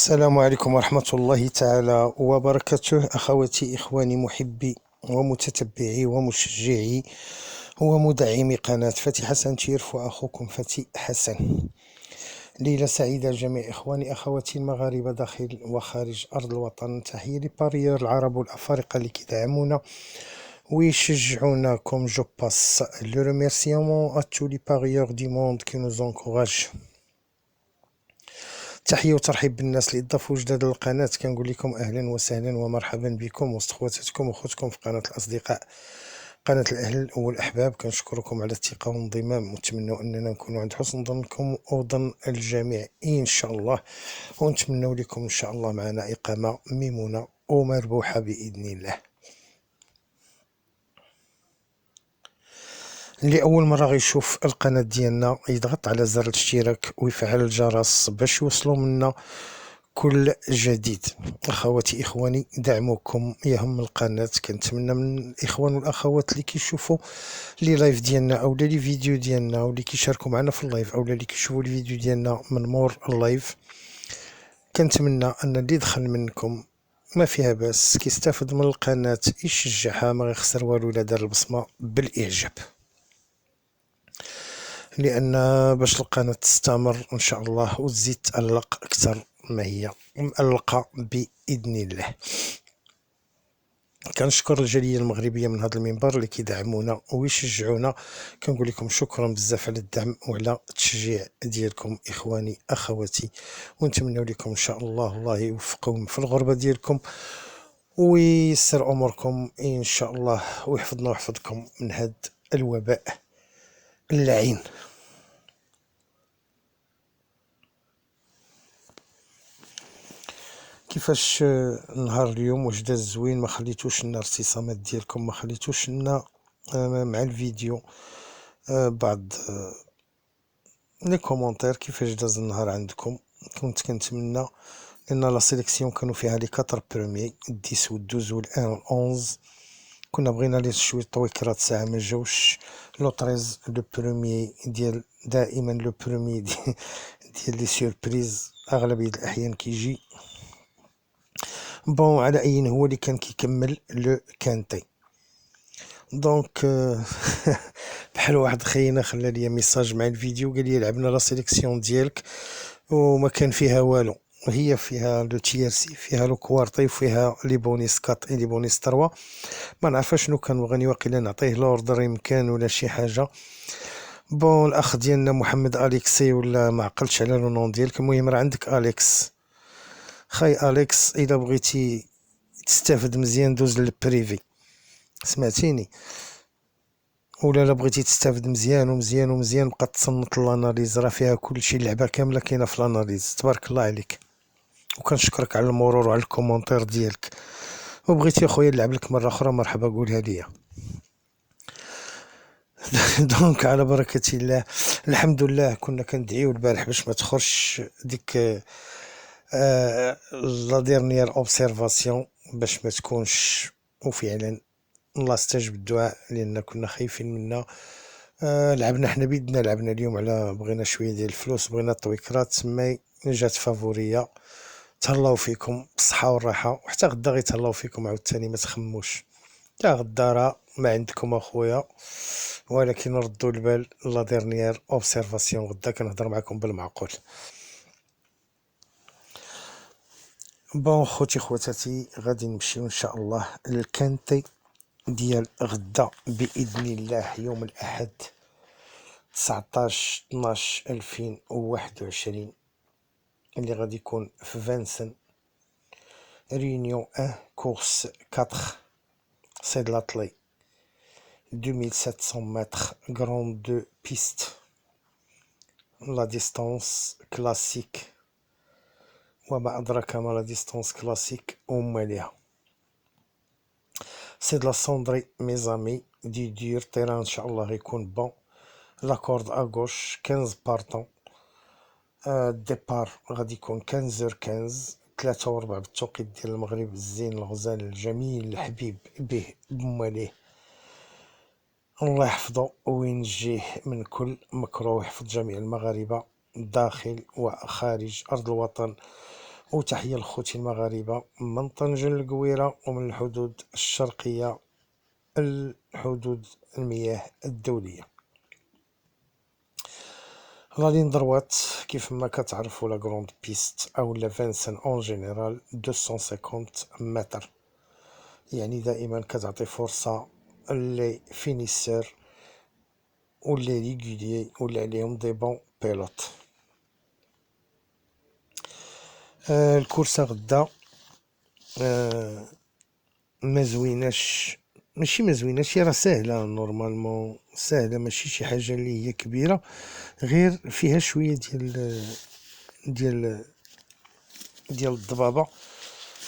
السلام عليكم ورحمة الله تعالى وبركاته. أخواتي إخواني محبي ومتتبعي ومشجعي ومدعمي قناة فتي حسن تيرف، وأخوكم فتي حسن. ليلة سعيدة جميع إخواني أخواتي المغاربة داخل وخارج أرض الوطن. تحية لباريور العرب والأفارقة اللي كيدعمونا ويشجعونا. كوم جو باس لو ريميرسيمون à tous les parieurs du monde qui nous encouragent. تحية وترحيب بالناس اللي ضافوا جداد للقناة. كنقول لكم اهلا وسهلا ومرحبا بكم وسط خواتاتكم وخوتكم في قناة الاصدقاء، قناة الاهل والاحباب. كنشكركم على الثقة والانضمام، ونتمنى اننا نكونوا عند حسن ظنكم وظن الجميع ان شاء الله، ونتمنى لكم ان شاء الله معنا اقامة ميمونة ومربوحة باذن الله. اللي اول مره غيشوف القناه ديالنا يضغط على زر الاشتراك ويفعل الجرس باش يوصلوا منا كل جديد. اخواتي اخواني دعمكم يهم القناه. كنتمنى من الاخوان والاخوات اللي كيشوفوا لي لايف ديالنا او لي فيديو ديالنا او اللي كيشاركوا معنا في اللايف او اللي كيشوفوا الفيديو ديالنا من مور اللايف، كنتمنى ان اللي دخل منكم ما فيها باس كيستافد من القناه يشجعها، ما غيخسر والو الا دار البصمه بالاعجاب، لان باش القناه تستمر ان شاء الله وتزيد تألق اكثر ما هي مألقه باذن الله. كنشكر الجاليه المغربيه من هذا المنبر اللي كيدعمونا ويشجعونا. كنقول لكم شكرا بزاف على الدعم وعلى التشجيع ديالكم اخواني اخواتي، ونتمنى لكم ان شاء الله يوفقكم في الغربه ديالكم ويسر اموركم ان شاء الله، ويحفظنا ويحفظكم من هذا الوباء اللعين. كيفاش نهار اليوم؟ واش داز زوين؟ ما خليتوش لنا الارتسامات ديالكم، ما خليتوش لنا مع الفيديو بعض لي كومونتير. كيفاش داز النهار عندكم؟ كنت كنتمنى، لان لا سيليكسيون كانوا فيها لي 4 بروميي 10 و 12 و 11. كنا بغينا لي شويه طويكرات ساعه ما جاوش. لو 13 لو بروميي ديال دائما لو بروميي ديال لي سوربريز اغلبيه الاحيان كيجي بون. على اي هو اللي كان كيكمل لو كانتي. دونك بحال واحد خينا خلى لي ميساج مع الفيديو قال لي لعبنا لا سيليكسيون ديالك وما كان فيها والو، هي فيها لو تيرسي، فيها لو كوارتي، وفيها لي بونيس 4 اي لي بونيس 3. ما نعرفش شنو كان بغاني واقيلا نعطيه لوردر يمكن ولا شي حاجه. بون الاخ ديالنا محمد اليكسي ولا ما عقلتش على لو نون ديالك. المهم راه عندك اليكس، خاي اليكس الا بغيتي تستافد مزيان دوز للبريفي، سمعتيني؟ ولا لا بغيتي تستافد مزيان ومزيان ومزيان بقى تصنت الاناليز، راه فيها كلشي، اللعبه كامله كاينه في الاناليز. تبارك الله عليك، وكنشكرك على المرور وعلى الكومونتير ديالك. وبغيتي اخويا نلعب لك مره اخرى مرحبا قولها ليا. دونك على بركه الله. الحمد لله كنا كندعيو البارح باش ما تخرجش ديك لا ديرنيير اوبسيرفاسيون، باش ما تكونش، وفعلا الله استجب الدعاء لان كنا خايفين منها. لعبنا حنا بيدنا، لعبنا اليوم على بغينا شويه ديال الفلوس، بغينا التويكرات، تما جات فافوريه. تهلاو فيكم بالصحه والراحه، وحتى غدا غيتهلاو فيكم عاوتاني، ما تخموش. تا غدا راه ما عندكم اخويا، ولكن ردوا البال لا ديرنيير اوبسيرفاسيون غدا كنهضر معكم بالمعقول. بون خوتي خواتاتي غادي نمشيو ان شاء الله للكانتي ديال غدا باذن الله يوم الاحد 19/12/2021 اللي غادي يكون في فانسن ريونيون 1 كورس 4 سي دلاطلي 2700 متر غراند 2 بيست. لا ديستانس كلاسيك وما أدراك ما لا ديستانس كلاسيك ومالها. سي دلا سوندري ميزامي دي دير تيران ان شاء الله غيكون بون. لاكورد اغوش 15 بارطون. الديبار غادي يكون 15h15 3 و4 بالتوقيت ديال المغرب. الزين الغزال الجميل الحبيب به بمواليه، الله يحفظه وينجيه من كل مكروه، يحفظ جميع المغاربة داخل وخارج أرض الوطن وتحية لخوتي المغاربة من طنجة للقويرة ومن الحدود الشرقية الحدود المياه الدولية. غادي ندروات كيف ما كتعرفوا لا غروند بيست او لا فانسان اون جينيرال 250 متر، يعني دائما كتعطي فرصة لي فينيسور و لي ريغوليي ولا عليهم دي بون بيلوت. الكورسة غدا ما زويناش، ماشي ما زويناش، راه ساهله نورمالمون ساهله، ماشي شي حاجه اللي هي كبيره، غير فيها شويه ديال ديال الضبابه،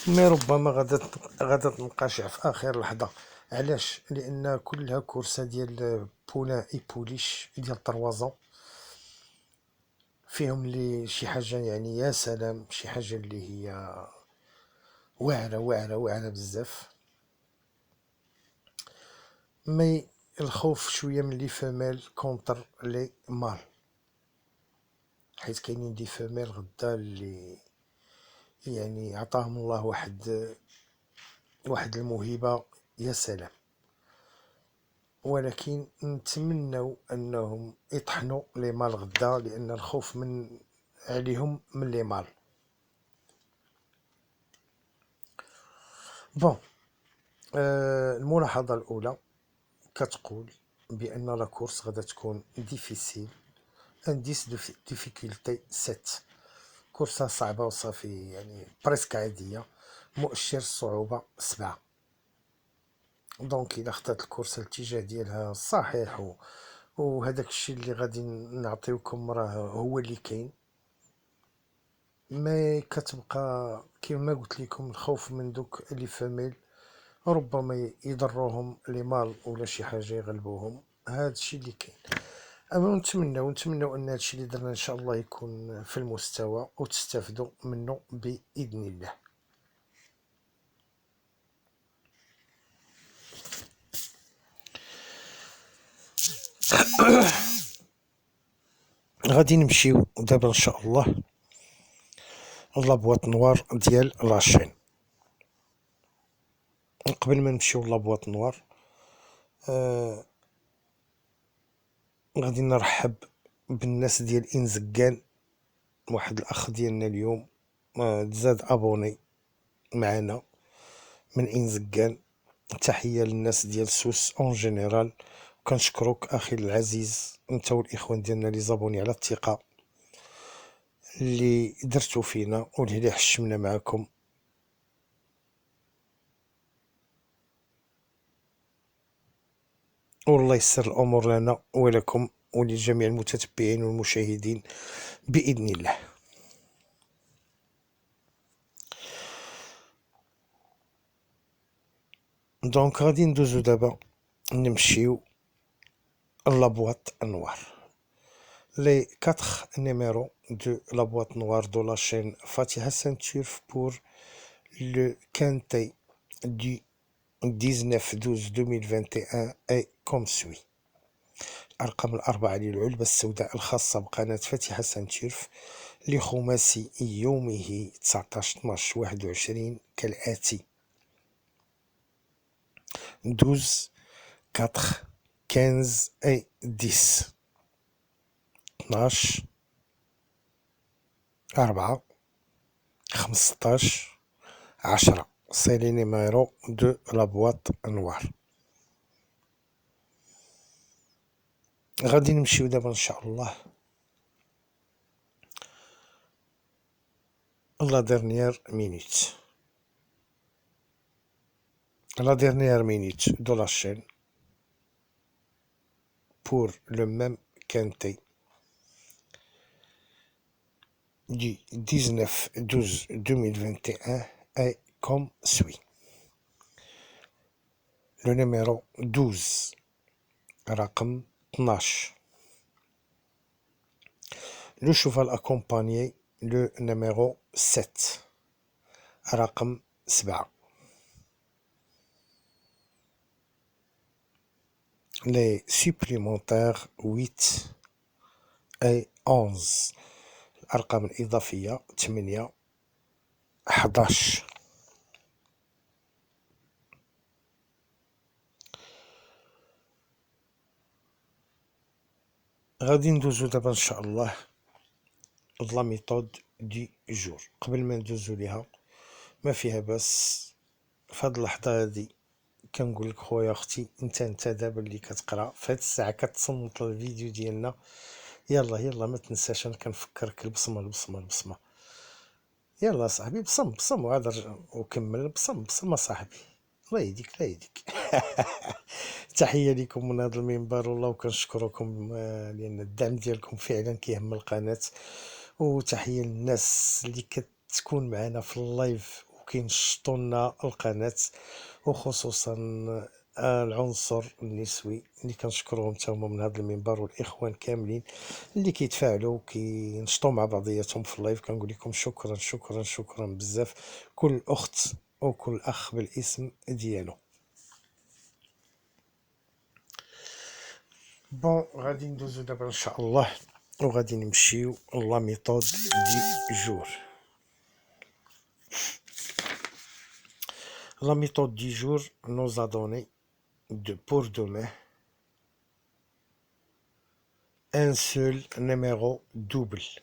مي ربما غادا تنقاشع في اخر لحظه. علاش؟ لان كلها كورسه ديال بولان اي بوليش ديال طروازون، فيهم اللي شي حاجه يعني يا سلام، شي حاجه اللي هي واعره واعره واعره بزاف. مي الخوف شويه من لي فيميل كونتر لي مال، حيت كاينين دي فيميل غدا اللي يعني عطاهم الله واحد الموهبه يا سلام، ولكن نتمنوا انهم يطحنوا لي مال غدا، لان الخوف من عليهم من لي مال. بون، الملاحظه الاولى كتقول بان لا كورس غادا تكون ديفيسيل، انديس دو ديفيكولتي 7، كورسة صعبة وصافي يعني بريسك عادية، مؤشر الصعوبة 7. دونك الا خطات الكورسة الاتجاه ديالها صحيح وهداك الشيء اللي غادي نعطيوكم راه هو اللي كاين، ما كتبقى كما قلت لكم الخوف من دوك لي فاميل، ربما يضروهم لي مال ولا شي حاجة يغلبوهم، هذا الشيء اللي كاين. اما نتمنوا ان هادشي اللي درنا ان شاء الله يكون في المستوى وتستافدوا منه باذن الله. غادي نمشيو دابا ان شاء الله لابواط نوار ديال لاشين. قبل ما نمشيو لابواط نوار غادي نرحب بالناس ديال انزكان. واحد الاخ ديالنا اليوم تزاد ابوني معنا من انزكان. تحيه للناس ديال سوس اون جينيرال، كنشكروك اخي العزيز انت والاخوان ديالنا اللي زابوني على الثقه اللي درتو فينا واللي حشمنا معكم. والله يسر الامور لنا ولكم ولجميع المتتبعين والمشاهدين باذن الله. دونك غادي ندوزو دابا نمشيو لابواط نوار. Les 4 numéros de la boîte noire de la chaîne Fatiha Saint-Turf pour le quintet du 19/12/2021 est comme suit. الأرقام الأربعة للعلبة السوداء الخاصة بقناة فاتحة سانتيرف لخماسي يومه 19/12/21 كالآتي: 12 4 15 et 10. 12 4 15 10. C'est les numéros de la boîte noire. غادي نمشيو دابا ان شاء الله la dernière minute. La dernière minute de la chaîne pour le même quintet du 19/12/2021 est comme suit. Le numéro 12 رقم 12. Le cheval accompagné le numéro 7 رقم 7. Les supplémentaires 8 et 11. الأرقام الإضافية 8 11. غادي ندوزو دابا ان شاء الله لا ميثود دي جور. قبل ما ندوزو ليها ما فيها باس فهاد اللحظه هادي كنقول لك خويا اختي، انت دابا اللي كتقرا في هاد الساعه كتصنت الفيديو ديالنا، يلا ما تنساش، انا كنفكرك البصمه. يلا صاحبي بصم وهذا وكمل بصم صاحبي. الله يهديك الله يهديك. تحيه لكم من هذا المنبر والله، وكنشكركم لان الدعم ديالكم فعلا كيهم القناه. وتحيه للناس اللي كتكون معنا في اللايف وكينشطوا لنا القناه، وخصوصا العنصر النسوي اللي كنشكرهم حتى هما من هذا المنبر، والاخوان كاملين اللي كيتفاعلوا وكينشطوا مع بعضياتهم في اللايف. كنقول لكم شكرا بزاف، كل اخت وكل اخ بالاسم ديالو. بون غادي ندوزو دابا ان شاء الله وغادي نمشيو لا ميثود دي جور. La méthode du jour nous a donné pour demain un seul numéro double.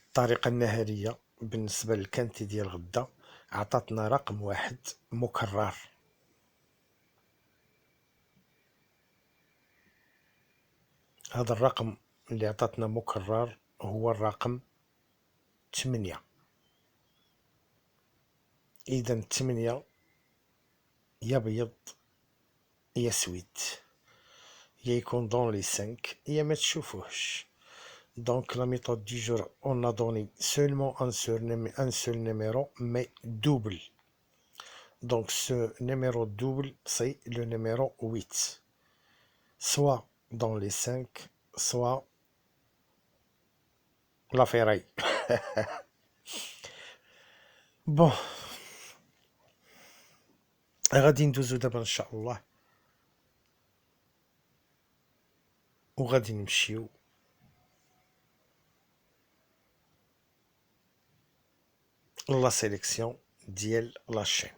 الطريقة النهارية بالنسبة للكانتي ديال غدا عطاتنا رقم واحد مكرر. هذا الرقم اللي عطاتنا مكرر هو الرقم 8. إذا 8 يا بيض يا سويد، يا يكون دون لي 5 يا ما تشوفوهش. Donc la méthode du jour, on a donné seulement un seul numéro, mais double. Donc ce numéro double, c'est le numéro 8. Soit dans les 5, soit la ferraille. Bon, غادي ندوزو دابا ان شاء الله وغادي نمشيو لا سيليكسيون ديال لاشين.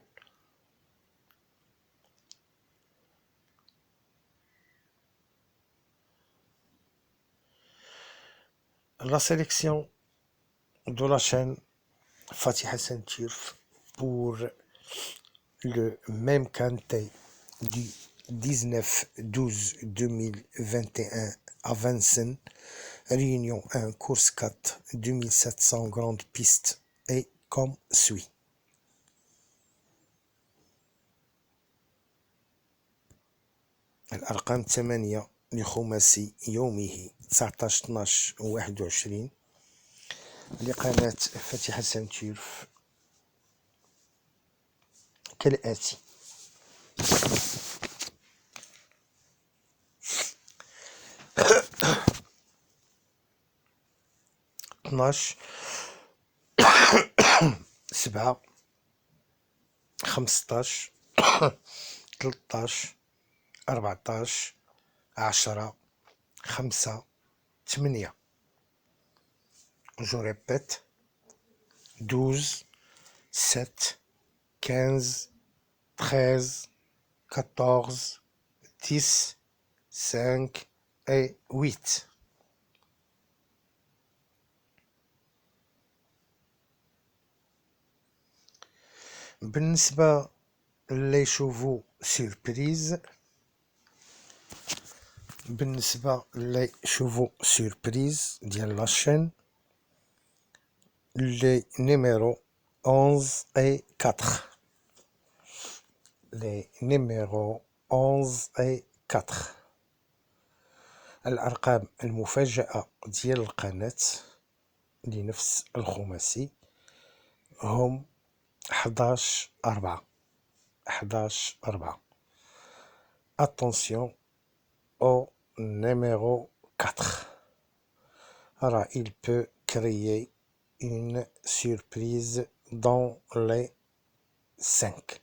La sélection de la chaîne Fatiha Saint-Turf pour le même quintet du 19-12-2021 à Vincennes, Réunion 1, course 4, 2700 grandes pistes est comme suit. الأرقام 8 لخماسي يومه 19 12 21 لقناة فاتحة سانتيرف كالآتي: 12 7 15 13 14 10 5 8. Je répète: 12 7 15 13 14 10 5 et 8. بالنسبة لي شوفو سيربريز، ديال لاشين، les numéros 11 et 4. Les numéros 11 et 4. الأرقام المفاجئة ديال القناة لنفس الخماسي هم 11 4. 11 4. Attention au numéro 4. Alors, il peut créer une surprise dans les 5.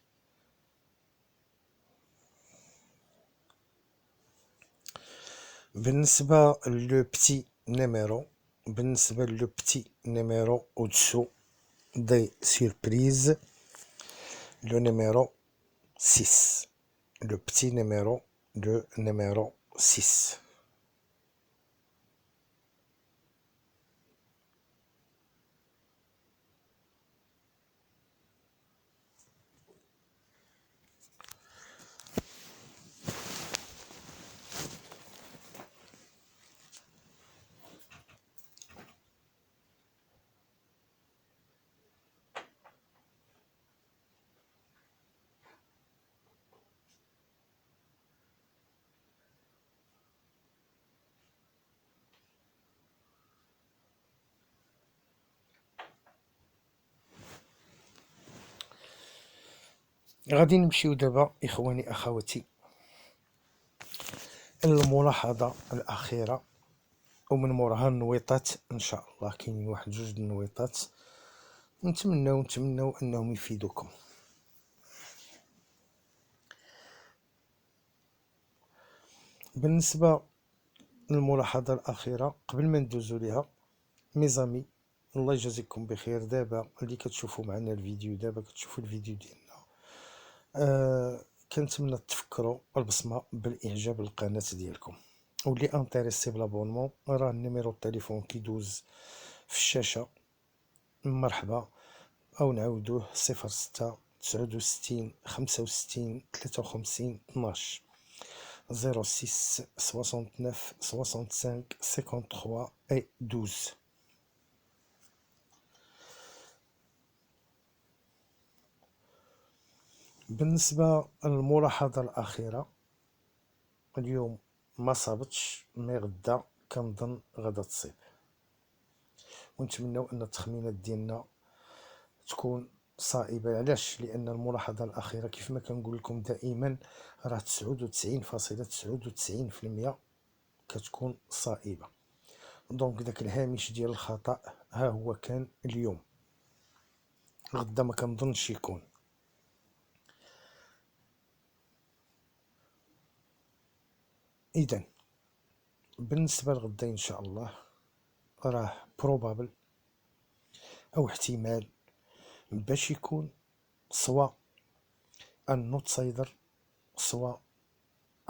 بالنسبة le petit numéro بالنسبة لو بتي نيميرو او دسو دي سيربريز، لو نيميرو 6، لو بتي نيميرو، لو نيميرو 6. غادي نمشيو دابا اخواني اخواتي الملاحظة الاخيرة، ومن موراها النويطات ان شاء الله. كاينين واحد جوج د النويطات نتمناو انهم يفيدوكم. بالنسبة للملاحظة الاخيرة قبل ما ندوزو ليها، ميزامي الله يجازيكم بخير، دابا اللي كتشوفوا معنا الفيديو، دابا كتشوفوا الفيديو ديالنا، كنتمنى تفكروا البصمه بالاعجاب للقناه ديالكم، واللي انتريسي بلابونمون راه النيميرو التليفون كيدوز في الشاشه. مرحبا، او نعاودوه 06 69 65 53 12 06 69 65 53 et 12. بالنسبة للملاحظة الأخيرة، اليوم ما صابتش، مي غدا كنظن غدا تصيب، ونتمنوا ان التخمينات ديالنا تكون صائبة. علاش؟ لأن الملاحظة الأخيرة كيف ما كنقول لكم دائما راه 99.99% كتكون صائبة. دونك داك الهامش ديال الخطأ ها هو كان اليوم، غدا ما كنظنش يكون. إذن بالنسبة لغدا إن شاء الله راه بروبابل أو احتمال باش يكون سوا ان نوتسايدر سوا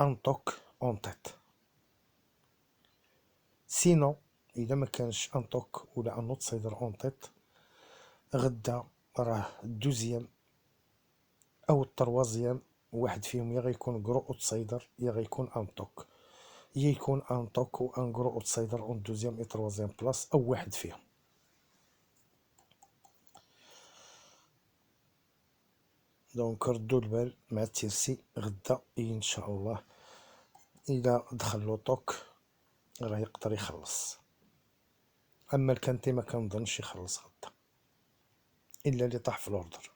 ان توك اون تيت. سينو اذا ما كانش ان توك ولا ان نوتسايدر اون تيت، غدا راه الدوزيام او التروازيام واحد فيهم يا غيكون كرو اوتسايدر يا غيكون ان توك، يا يكون ان توك و ان كرو اوتسايدر اون دوزيام اي تروازيام بلاص، او واحد فيهم. دونك ردوا البال مع التيرسي غدا ان شاء الله، اذا دخل لو توك راه يقدر يخلص. اما الكانتي ما كنظنش يخلص غدا الا اللي طاح في الاوردر.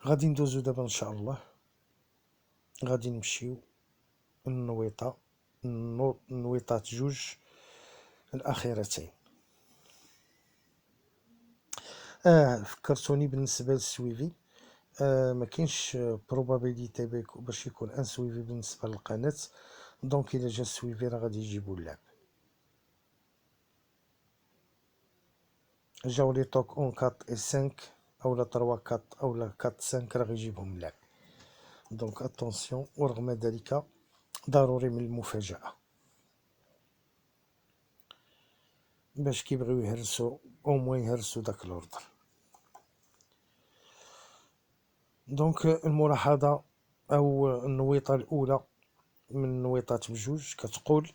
غادي ندوزو دابا ان شاء الله، غادي نمشيو النويطه، النويطات جوج الاخيرتين. فكرتوني بالنسبه للسويفي، ما كاينش بروبابيليتي باش يكون ان سويفي بالنسبه للقناه. دونك الا جا السويفي راه غادي يجيبو اللعب. جاو لي توك اون 4 اي 5 اولا 3 4 اولا 4 5 راه غيجيبهم اللعب. دونك اتونسيون، ورغم ذلك ضروري من المفاجاه باش كيبغيو يهرسو او موان يهرسو داك الاوردر. دونك الملاحظه او النويطه الاولى من النويطات بجوج كتقول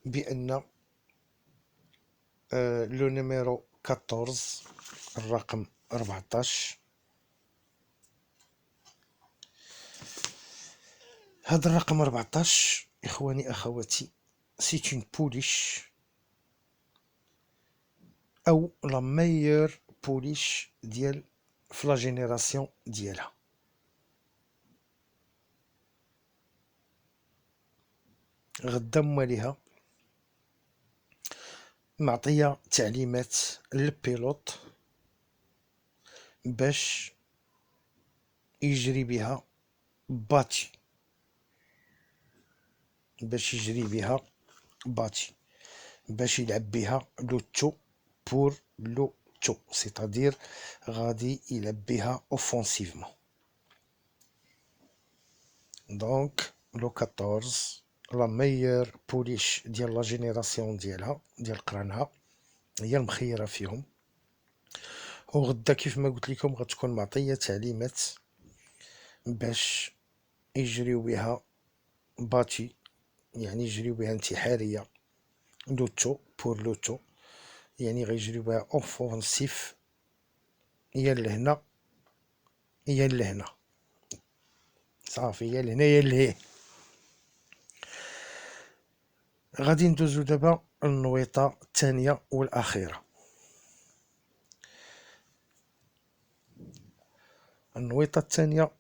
بان لو نيميرو 14، الرقم 14، هذا الرقم 14 اخواني اخواتي سيت اون بوليش او لا ميور بوليش ديال في لا جينيراسيون ديالها. غدا مواليها معطية تعليمات للبيلوت باش يجري بها باتي، باش يلعب بها لوتو بور لوتو، سيتادير غادي يلعب بها اوفونسيفمون. دونك لو 14 لا ميور بوليش ديال لا جينيراسيون ديالها ديال قرانها هي المخيره فيهم. وغدا كيف ما قلت لكم غتكون معطيه تعليمات باش يجريو بها باتي، يعني يجريو بها انتحاريه لوتو بور لوتو، يعني غيجريو بها اوفونسيف يا لهنا يا لهنا، صافي يا لهنا يا لهيه. غادي ندوزو دابا النويطه الثانيه والاخيره. النويطه الثانيه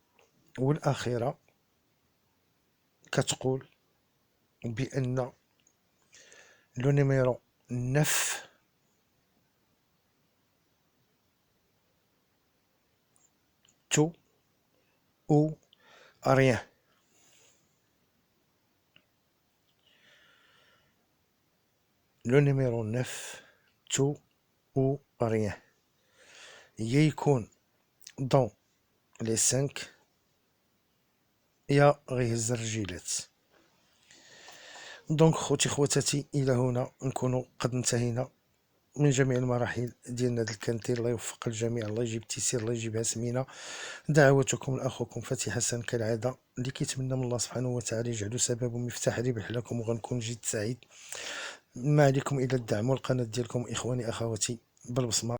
والاخيره كتقول بان لو نيميرو 9 تو او rien. لو نيميرو 9 تو او rien، يا يكون دون لي 5 يا غيهز الرجيلات. دونك خوتي خواتاتي، الى هنا نكونوا قد انتهينا من جميع المراحل ديالنا هذا الكانتي. الله يوفق الجميع، الله يجيب التيسير، الله يجيبها سمينه. دعواتكم لاخوكم فتحي حسن كالعاده، اللي كيتمنى من الله سبحانه وتعالى يجعلو سبب ومفتاح ربح لكم، وغنكون جد سعيد. ما عليكم الا الدعم والقناه ديالكم اخواني اخواتي بالبصمه.